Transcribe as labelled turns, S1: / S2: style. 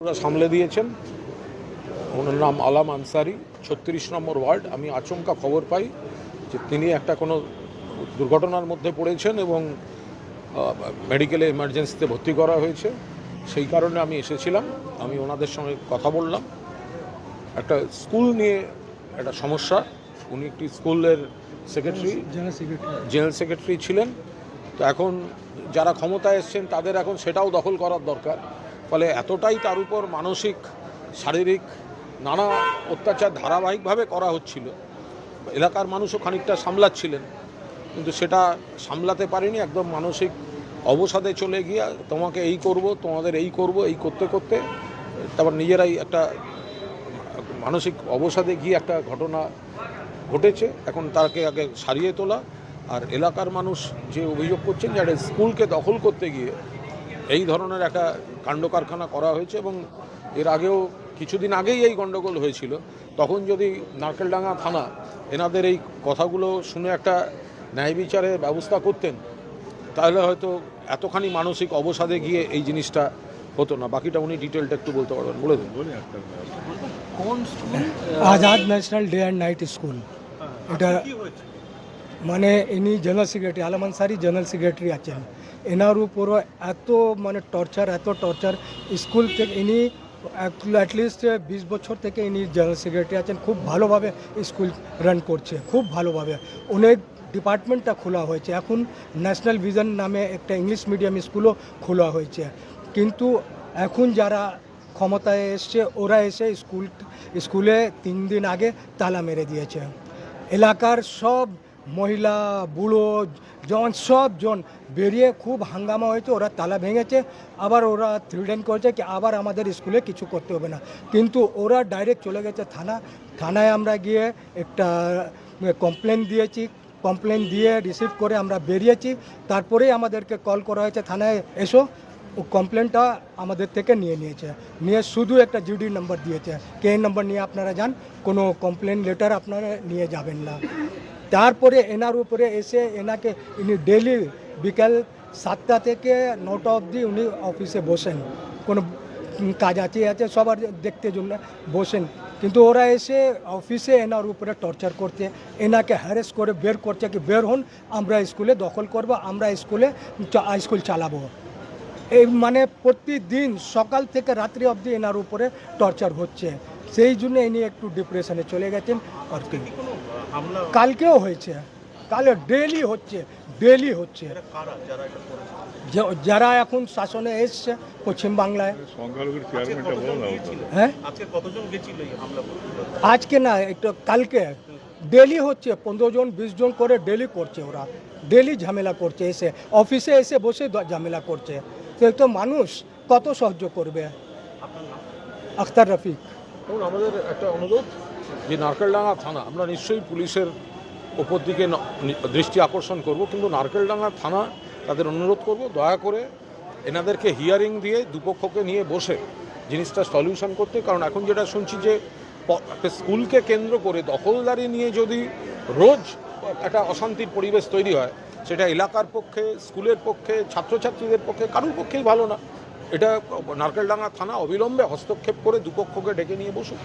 S1: ওরা সামলে দিয়েছেন। ওনার নাম আলাম আনসারি, 36 নম্বর ওয়ার্ড। আমি আচমকা খবর পাই যে তিনি একটা কোনো দুর্ঘটনার মধ্যে পড়েছেন এবং মেডিকেলে এমার্জেন্সিতে ভর্তি করা হয়েছে। সেই কারণে আমি এসেছিলাম। আমি ওনাদের সঙ্গে কথা বললাম। একটা স্কুল নিয়ে একটা সমস্যা। উনি একটি স্কুলের সেক্রেটারি, জেনারেল সেক্রেটারি ছিলেন। তো এখন যারা ক্ষমতায় এসছেন তাদের এখন সেটাও দখল করার দরকার। ফলে এতটাই তার উপর মানসিক, শারীরিক নানা অত্যাচার ধারাবাহিকভাবে করা হচ্ছিল। এলাকার মানুষও খানিকটা সামলাচ্ছিলেন, কিন্তু সেটা সামলাতে পারেনি। একদম মানসিক অবসাদে চলে গিয়ে তোমাকে এই করব, তোমাদের এই করব, এই করতে করতে তারপর নিজেরাই একটা মানসিক অবসাদে গিয়ে একটা ঘটনা ঘটেছে। এখন তাকে আগে সারিয়ে তোলা। আর এলাকার মানুষ যে অভিযোগ করছেন যে একটা স্কুলকে দখল করতে গিয়ে এই ধরনের একটা কাণ্ডকারখানা করা হয়েছে। এবং এর আগেও কিছুদিন আগেই এই গণ্ডগোল হয়েছিল। তখন যদি নারকেলডাঙ্গা থানা এনাদের এই কথাগুলো শুনে একটা ন্যায় বিচারের ব্যবস্থা করতেন, তাহলে হয়তো এতখানি মানসিক অবসাদে গিয়ে এই জিনিসটা হতো না। বাকিটা উনি ডিটেলটা একটু বলতে পারবেন, বলে দিন।
S2: কোন school?
S3: Azad national day and night school. এটা মানে ইনি general secretary, Alam Ansari general secretary আছেন। এনার উপরও এত টর্চার স্কুল থেকে। ইনি অ্যাটলিস্ট 20 বছর থেকে ইনি জেনারেল সেক্রেটারি আছেন। খুব ভালোভাবে স্কুল রান করছে, খুব ভালোভাবে। অনেক ডিপার্টমেন্টটা খোলা হয়েছে। এখন ন্যাশনাল ভিশন নামে একটা ইংলিশ মিডিয়াম স্কুলও খোলা হয়েছে। কিন্তু এখন যারা ক্ষমতায় এসছে ওরা এসে স্কুলে 3 দিন আগে তালা মেরে দিয়েছে। এলাকার সব মহিলা, বুড়ো, জওয়ান সবজন বেরিয়ে খুব হাঙ্গামা হয়েছে। ওরা তালা ভেঙেছে, আবার ওরা থ্রিটেন করেছে কি আবার আমাদের স্কুলে কিছু করতে হবে না। কিন্তু ওরা ডাইরেক্ট চলে গেছে থানায়। আমরা গিয়ে একটা কমপ্লেন দিয়েছি। কমপ্লেন দিয়ে রিসিভ করে আমরা বেরিয়েছি। তারপরেই আমাদেরকে কল করা হয়েছে থানায় এসো। ও কমপ্লেনটা আমাদের থেকে নিয়ে শুধু একটা জিডি নাম্বার দিয়েছে, কে নাম্বার নিয়ে আপনারা যান, কোনো কমপ্লেন লেটার আপনারা নিয়ে যাবেন না। তারপরে এনার উপরে এসে ইনি ডেলি বিকাল 7টা থেকে 9টা অবধি উনি অফিসে বসেন। কোনো কাজ আছে সবার দেখতে জন্য বসেন। কিন্তু ওরা এসে অফিসে এনার উপরে টর্চার করছে, এনাকে হ্যারেস করে বের করছে কি বের হন, আমরা স্কুলে দখল করব, আমরা স্কুল চালাবো। এই মানে প্রতিদিন সকাল থেকে রাত্রি অবধি এনার উপরে টর্চার হচ্ছে। সেই জন্য ইনি একটু ডিপ্রেশনে চলে গেছেন। আর কি কালকেও হয়েছে, কালে ডেলি হচ্ছে। যারা এখন শাসনে এসছে পশ্চিমবাংলায়। হ্যাঁ, আজকে না, একটু কালকে ডেলি হচ্ছে। 15 জন 20 জন করে ডেলি করছে। ওরা ডেলি ঝামেলা করছে, এসে অফিসে এসে বসে ঝামেলা করছে। তো মানুষ কত সহ্য করবে? আখতার রফিক।
S1: এবং আমাদের একটা অনুরোধ যে নারকেলডাঙ্গা থানা, আমরা নিশ্চয়ই পুলিশের ওপর দিকে দৃষ্টি আকর্ষণ করব, কিন্তু নারকেলডাঙ্গা থানা তাদের অনুরোধ করব দয়া করে এনাদেরকে হিয়ারিং দিয়ে দুপক্ষকে নিয়ে বসে জিনিসটা সলিউশন করতে। কারণ এখন যেটা শুনছি যে একটা স্কুলকে কেন্দ্র করে দখলদারি নিয়ে যদি রোজ একটা অশান্তির পরিবেশ তৈরি হয়, সেটা এলাকার পক্ষে, স্কুলের পক্ষে, ছাত্রছাত্রীদের পক্ষে কারোর পক্ষেই ভালো না। এটা নারকেলডাঙ্গা থানা অবিলম্বে হস্তক্ষেপ করে দুপক্ষকে ডেকে নিয়ে বসুক।